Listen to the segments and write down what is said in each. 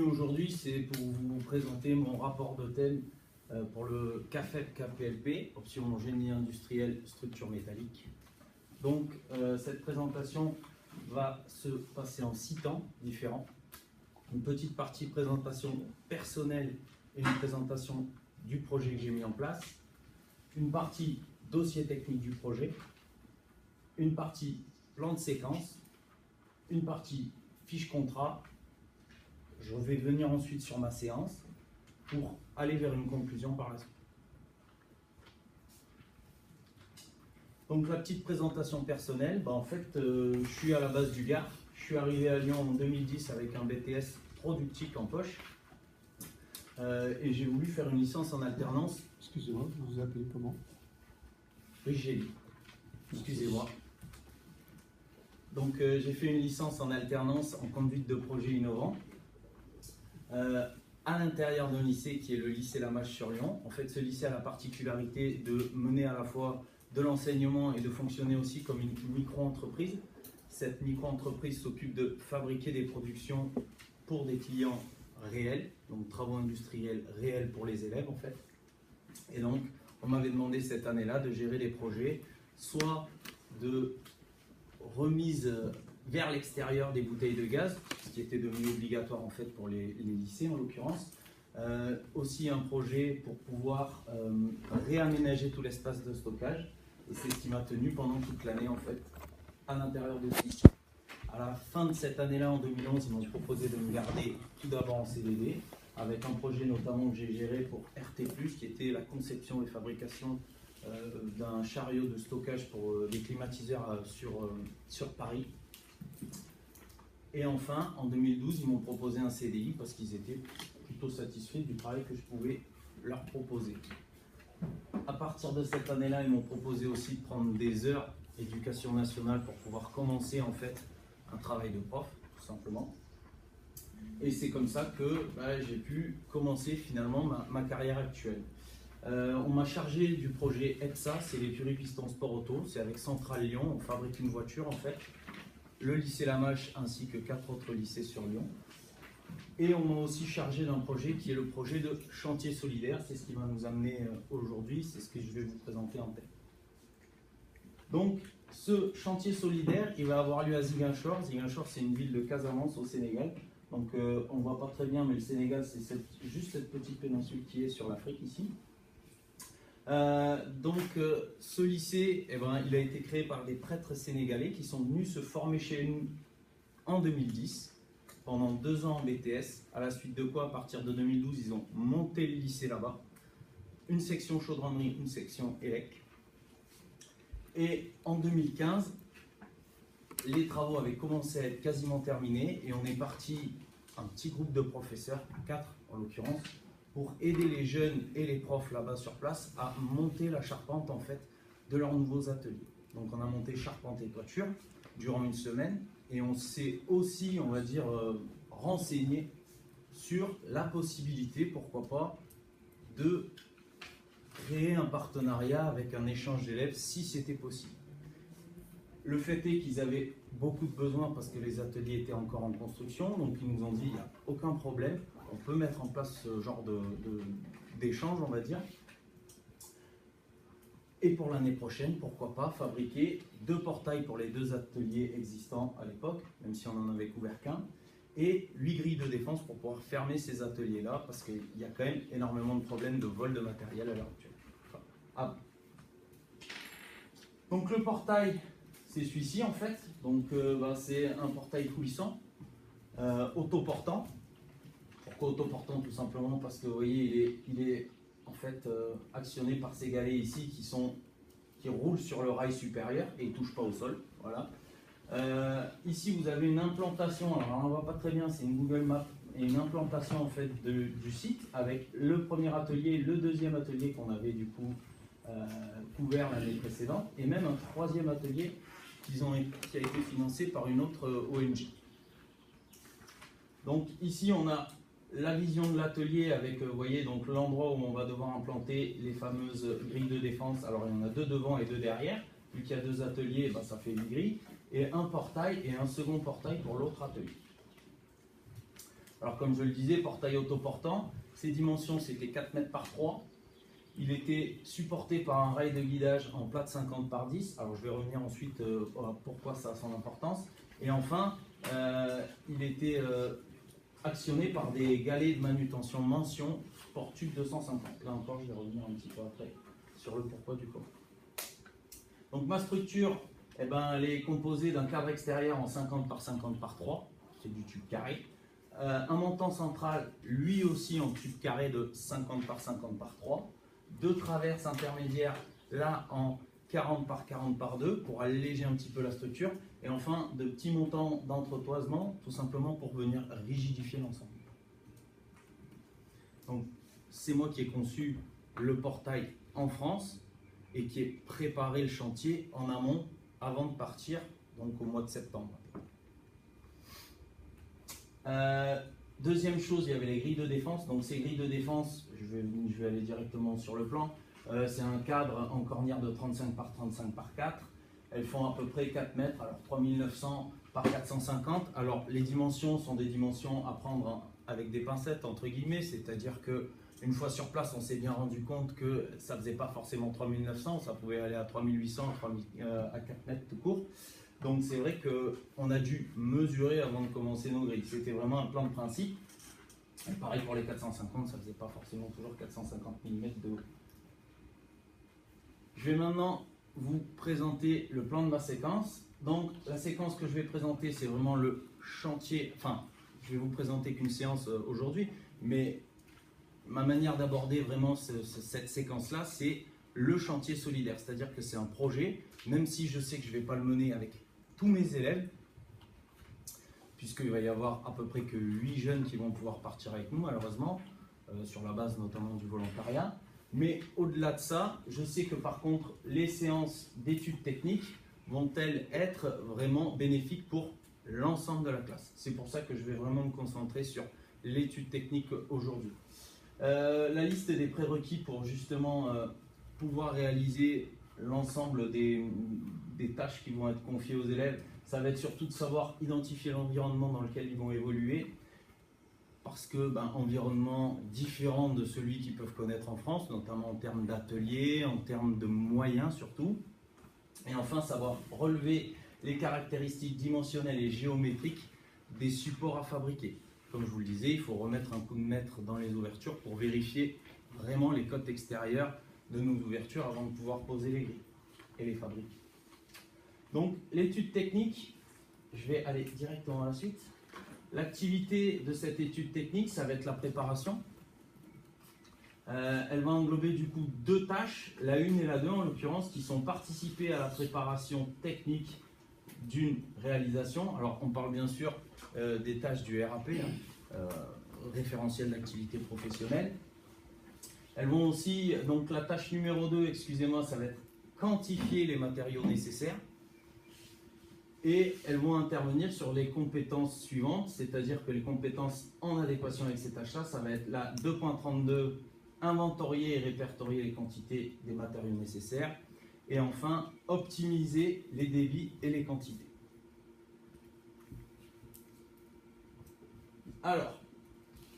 Aujourd'hui, c'est pour vous présenter mon rapport de thème pour le CAFEP KPLP, option génie industriel, structure métallique. Donc, cette présentation va se passer en 6 temps différents. Une petite partie présentation personnelle et une présentation du projet que j'ai mis en place. Une partie dossier technique du projet. Une partie plan de séquence. Une partie fiche contrat. Je vais venir ensuite sur ma séance pour aller vers une conclusion par la suite. Donc la petite présentation personnelle, en fait je suis à la base du Gard. Je suis arrivé à Lyon en 2010 avec un BTS productique en poche et j'ai voulu faire une licence en alternance. Excusez-moi, vous vous appelez comment? Rigélie. Excusez-moi. Donc j'ai fait une licence en alternance en conduite de projets innovants. À l'intérieur d'un lycée qui est le lycée Lamache sur Lyon. En fait, ce lycée a la particularité de mener à la fois de l'enseignement et de fonctionner aussi comme une micro-entreprise. Cette micro-entreprise s'occupe de fabriquer des productions pour des clients réels, donc travaux industriels réels pour les élèves en fait. Et donc, on m'avait demandé cette année-là de gérer des projets, soit de remise vers l'extérieur des bouteilles de gaz, ce qui était devenu obligatoire en fait pour les lycées en l'occurrence. Aussi un projet pour pouvoir réaménager tout l'espace de stockage, et c'est ce qui m'a tenu pendant toute l'année en fait à l'intérieur de ce lycée. À la fin de cette année-là, en 2011, ils m'ont proposé de me garder tout d'abord en CDD, avec un projet notamment que j'ai géré pour RT+, qui était la conception et fabrication d'un chariot de stockage pour des climatiseurs sur Paris. Et enfin, en 2012, ils m'ont proposé un CDI parce qu'ils étaient plutôt satisfaits du travail que je pouvais leur proposer. À partir de cette année-là, ils m'ont proposé aussi de prendre des heures éducation nationale pour pouvoir commencer en fait un travail de prof, tout simplement. Et c'est comme ça que j'ai pu commencer finalement ma carrière actuelle. On m'a chargé du projet EPSA, c'est l'écurie Piston Sport Auto, c'est avec Centrale Lyon, on fabrique une voiture en fait. Le lycée Lamache ainsi que 4 autres lycées sur Lyon. Et on m'a aussi chargé d'un projet qui est le projet de chantier solidaire. C'est ce qui va nous amener aujourd'hui, c'est ce que je vais vous présenter en tête. Donc, ce chantier solidaire, il va avoir lieu à Ziguinchor. Ziguinchor, c'est une ville de Casamance au Sénégal. Donc, on ne voit pas très bien, mais le Sénégal, c'est juste cette petite péninsule qui est sur l'Afrique ici. Ce lycée, il a été créé par des prêtres sénégalais qui sont venus se former chez nous en 2010, pendant 2 ans en BTS, à la suite de quoi, à partir de 2012, ils ont monté le lycée là-bas, une section chaudronnerie, une section élec. Et en 2015, les travaux avaient commencé à être quasiment terminés et on est parti, un petit groupe de professeurs, 4 en l'occurrence, pour aider les jeunes et les profs là-bas sur place à monter la charpente en fait de leurs nouveaux ateliers. Donc on a monté charpente et toiture durant une semaine et on s'est aussi, on va dire, renseigné sur la possibilité, pourquoi pas, de créer un partenariat avec un échange d'élèves si c'était possible. Le fait est qu'ils avaient beaucoup de besoins parce que les ateliers étaient encore en construction, donc ils nous ont dit il n'y a aucun problème, on peut mettre en place ce genre d'échange, on va dire. Et pour l'année prochaine, pourquoi pas fabriquer 2 portails pour les 2 ateliers existants à l'époque, même si on n'en avait couvert qu'un, et 8 grilles de défense pour pouvoir fermer ces ateliers-là, parce qu'il y a quand même énormément de problèmes de vol de matériel à l'heure actuelle. Enfin, donc le portail, c'est celui-ci en fait. Donc c'est un portail coulissant, autoportant. Pourquoi autoportant? Tout simplement parce que vous voyez, il est en fait actionné par ces galets ici qui roulent sur le rail supérieur et ils ne touchent pas au sol. Voilà. Ici vous avez une implantation, alors on ne voit pas très bien, c'est une Google Maps, et une implantation en fait du site avec le premier atelier, le deuxième atelier qu'on avait du coup couvert l'année précédente, et même un 3e atelier qui a été financé par une autre ONG. Donc ici on a la vision de l'atelier avec, vous voyez, donc l'endroit où on va devoir implanter les fameuses grilles de défense. Alors il y en a 2 devant et 2 derrière. Vu qu'il y a 2 ateliers, ça fait 8 grilles. Et un portail et un second portail pour l'autre atelier. Alors comme je le disais, portail autoportant, ses dimensions c'était 4 mètres par 3. Il était supporté par un rail de guidage en plate 50 par 10. Alors je vais revenir ensuite pourquoi ça a son importance. Et enfin, il était actionné par des galets de manutention mention Sportube 250. Là encore, je vais revenir un petit peu après sur le pourquoi du comment. Donc ma structure, eh ben, elle est composée d'un cadre extérieur en 50 par 50 par 3, c'est du tube carré. Un montant central, lui aussi en tube carré de 50 par 50 par 3. Deux traverses intermédiaires, là en 40 par 40 par 2 pour alléger un petit peu la structure. Et enfin, de petits montants d'entretoisement, tout simplement pour venir rigidifier l'ensemble. Donc, c'est moi qui ai conçu le portail en France et qui ai préparé le chantier en amont avant de partir, donc au mois de septembre. Deuxième chose, il y avait les grilles de défense. Donc ces grilles de défense, je vais aller directement sur le plan. C'est un cadre en cornière de 35 par 35 par 4. Elles font à peu près 4 mètres, alors 3900 par 450. Alors les dimensions sont des dimensions à prendre avec des pincettes, entre guillemets, c'est-à-dire que une fois sur place, on s'est bien rendu compte que ça ne faisait pas forcément 3900, ça pouvait aller à 3800, à 4 mètres tout court. Donc c'est vrai qu'on a dû mesurer avant de commencer nos grilles. C'était vraiment un plan de principe. Et pareil pour les 450, ça ne faisait pas forcément toujours 450 mm de haut. Je vais maintenant vous présenter le plan de ma séquence. Donc la séquence que je vais présenter, c'est vraiment le chantier. Enfin, je vais vous présenter qu'une séance aujourd'hui, mais ma manière d'aborder vraiment cette séquence-là, c'est le chantier solidaire. C'est-à-dire que c'est un projet, même si je sais que je ne vais pas le mener avec tous mes élèves, puisqu'il va y avoir à peu près que 8 jeunes qui vont pouvoir partir avec nous, malheureusement, sur la base notamment du volontariat. Mais au-delà de ça, je sais que par contre, les séances d'études techniques vont-elles être vraiment bénéfiques pour l'ensemble de la classe. C'est pour ça que je vais vraiment me concentrer sur l'étude technique aujourd'hui. La liste des prérequis pour justement pouvoir réaliser l'ensemble des tâches qui vont être confiées aux élèves, ça va être surtout de savoir identifier l'environnement dans lequel ils vont évoluer, parce que environnement différent de celui qu'ils peuvent connaître en France, notamment en termes d'ateliers, en termes de moyens surtout. Et enfin, savoir relever les caractéristiques dimensionnelles et géométriques des supports à fabriquer. Comme je vous le disais, il faut remettre un coup de maître dans les ouvertures pour vérifier vraiment les cotes extérieures de nos ouvertures avant de pouvoir poser les grilles et les fabriquer. Donc l'étude technique, je vais aller directement à la suite. L'activité de cette étude technique, ça va être la préparation. Elle va englober du coup deux tâches, la 1 et la 2 en l'occurrence, qui sont participer à la préparation technique d'une réalisation. Alors on parle bien sûr des tâches du RAP, référentiel d'activité professionnelle. Elles vont aussi, donc la tâche numéro 2, excusez-moi, ça va être quantifier les matériaux nécessaires. Et elles vont intervenir sur les compétences suivantes, c'est-à-dire que les compétences en adéquation avec ces tâches-là, ça va être la 2.32, inventorier et répertorier les quantités des matériaux nécessaires. Et enfin, optimiser les débits et les quantités. Alors,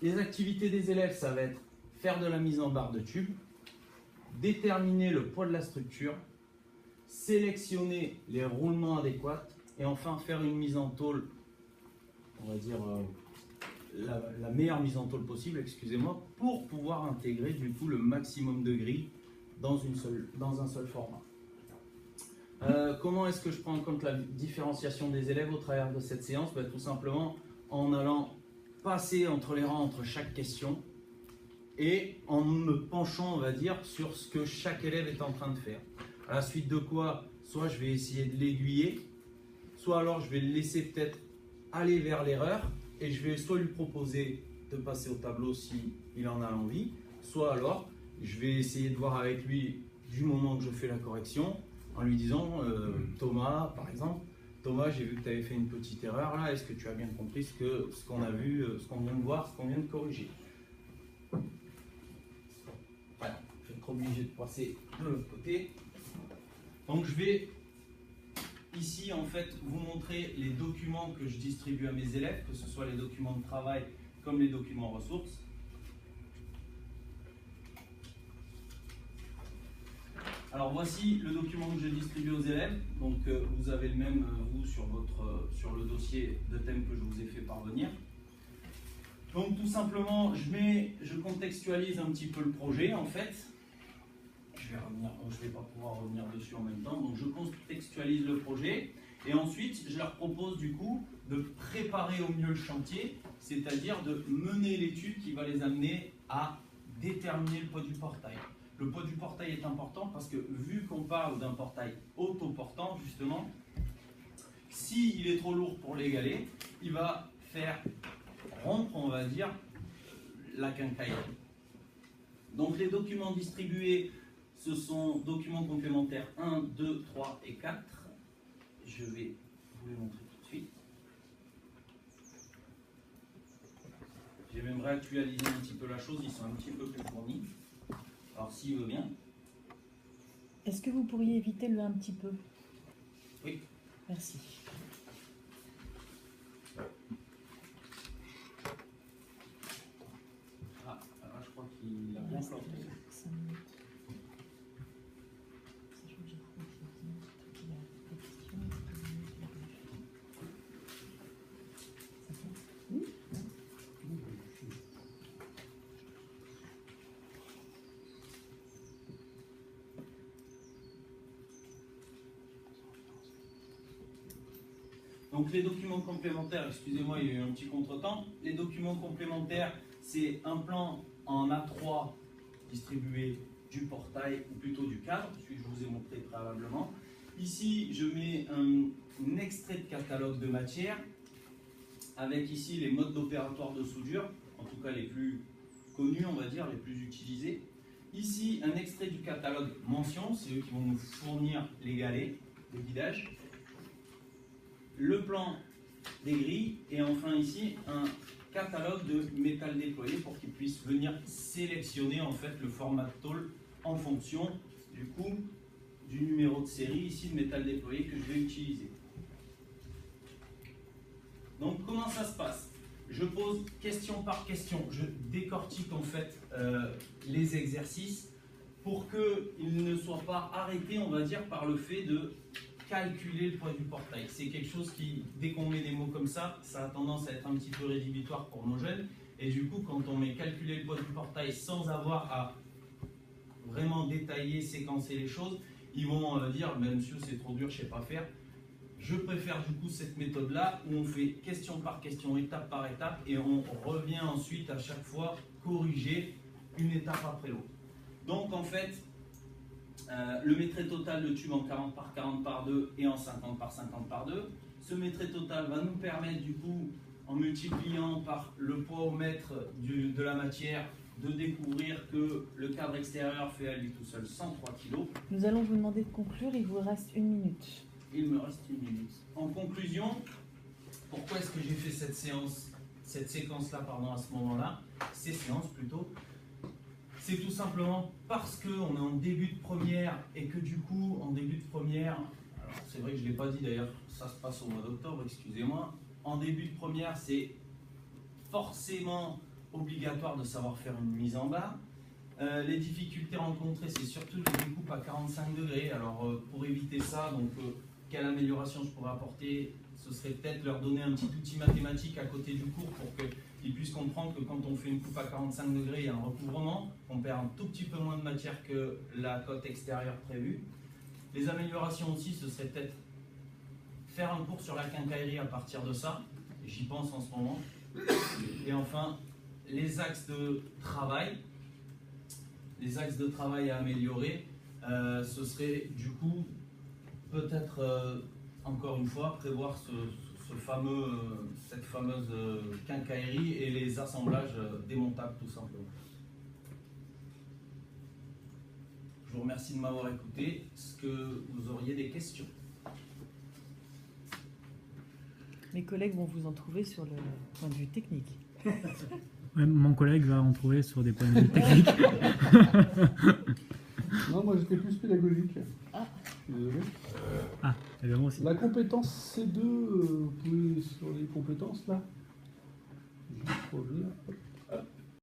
les activités des élèves, ça va être faire de la mise en barre de tube, déterminer le poids de la structure, sélectionner les roulements adéquats et enfin faire une mise en tôle, on va dire la meilleure mise en tôle possible, excusez-moi, pour pouvoir intégrer du coup le maximum de grilles dans un seul format. Comment est-ce que je prends en compte la différenciation des élèves au travers de cette séance? Tout simplement en allant passer entre les rangs entre chaque question et en me penchant, on va dire, sur ce que chaque élève est en train de faire. À la suite de quoi, soit je vais essayer de l'aiguiller, soit alors je vais le laisser peut-être aller vers l'erreur et je vais soit lui proposer de passer au tableau s'il en a l'envie, soit alors je vais essayer de voir avec lui du moment que je fais la correction en lui disant Thomas par exemple, Thomas, j'ai vu que tu avais fait une petite erreur là, est-ce que tu as bien compris ce qu'on a vu, ce qu'on vient de voir, ce qu'on vient de corriger? Voilà, je vais être obligé de passer de l'autre côté. Donc je vais ici en fait vous montrer les documents que je distribue à mes élèves, que ce soit les documents de travail comme les documents ressources. Alors voici le document que je distribue aux élèves. Donc vous avez le même, vous, sur le dossier de thème que je vous ai fait parvenir. Donc tout simplement, je contextualise un petit peu le projet en fait. Je vais pas pouvoir revenir dessus en même temps. Donc je contextualise le projet et ensuite je leur propose du coup de préparer au mieux le chantier, c'est-à-dire de mener l'étude qui va les amener à déterminer le poids du portail. Le poids du portail est important parce que vu qu'on parle d'un portail autoportant justement, s'il est trop lourd pour l'égaler, il va faire rompre, on va dire, la quincaillerie. Donc les documents distribués, ce sont documents complémentaires 1, 2, 3 et 4. Je vais vous les montrer tout de suite. J'ai même réactualisé un petit peu la chose, ils sont un petit peu plus fournis. Alors s'il veut bien. Est-ce que vous pourriez éviter le un petit peu? Oui. Merci. Ah, alors je crois qu'il a bien planté. 5 minutes. Sachant que j'ai trouvé que c'est bien, il y a des questions, ça va? Oui. Donc les documents complémentaires, excusez-moi, il y a eu un petit contretemps. Les documents complémentaires, c'est un plan en A3 distribué du portail, ou plutôt du cadre, celui que je vous ai montré préalablement. Ici, je mets un extrait de catalogue de matière, avec ici les modes opératoires de soudure, en tout cas les plus connus, on va dire, les plus utilisés. Ici, un extrait du catalogue mention, c'est eux qui vont nous fournir les galets de guidage. Le plan des grilles et enfin ici un catalogue de métal déployé pour qu'ils puissent venir sélectionner en fait le format de tôle en fonction du coup du numéro de série ici de métal déployé que je vais utiliser. Donc comment ça se passe? Je pose question par question, je décortique en fait les exercices pour qu'ils ne soient pas arrêtés, on va dire, par le fait de calculer le poids du portail. C'est quelque chose qui, dès qu'on met des mots comme ça, ça a tendance à être un petit peu rédhibitoire pour nos jeunes. Et du coup, quand on met calculer le poids du portail sans avoir à vraiment détailler, séquencer les choses, ils vont dire, ben, monsieur, c'est trop dur, je ne sais pas faire. Je préfère du coup cette méthode-là où on fait question par question, étape par étape, et on revient ensuite à chaque fois corriger une étape après l'autre. Donc en fait, le mètre total de tube en 40 par 40 par 2 et en 50 par 50 par 2. Ce mètre total va nous permettre du coup, en multipliant par le poids au mètre de la matière, de découvrir que le cadre extérieur fait à lui tout seul 103 kg. Nous allons vous demander de conclure, il vous reste 1 minute. Il me reste 1 minute. En conclusion, pourquoi est-ce que j'ai fait cette séquence-là à ce moment-là, ces séances plutôt? C'est tout simplement parce qu'on est en début de première et que du coup, en début de première, alors c'est vrai que je ne l'ai pas dit d'ailleurs, ça se passe au mois d'octobre, excusez-moi. En début de première, c'est forcément obligatoire de savoir faire une mise en barre. Les difficultés rencontrées, c'est surtout les découpes à 45 degrés. Alors pour éviter ça, donc quelle amélioration je pourrais apporter? Ce serait peut-être leur donner un petit outil mathématique à côté du cours pour qu'ils puissent comprendre que quand on fait une coupe à 45 degrés, il y a un recouvrement, on perd un tout petit peu moins de matière que la cote extérieure prévue. Les améliorations aussi, ce serait peut-être faire un cours sur la quincaillerie à partir de ça, j'y pense en ce moment. Et enfin, les axes de travail à améliorer, ce serait du coup peut-être encore une fois prévoir cette fameuse quincaillerie et les assemblages démontables tout simplement. Je vous remercie de m'avoir écouté. Est-ce que vous auriez des questions? Mes collègues vont vous en trouver sur le point de vue technique. Ouais, mon collègue va en trouver sur des points de vue techniques. Non, moi j'étais plus pédagogique. Ah. Je suis désolé. Ah, et bien moi aussi. La compétence C2, vous pouvez sur les compétences là. faut venir.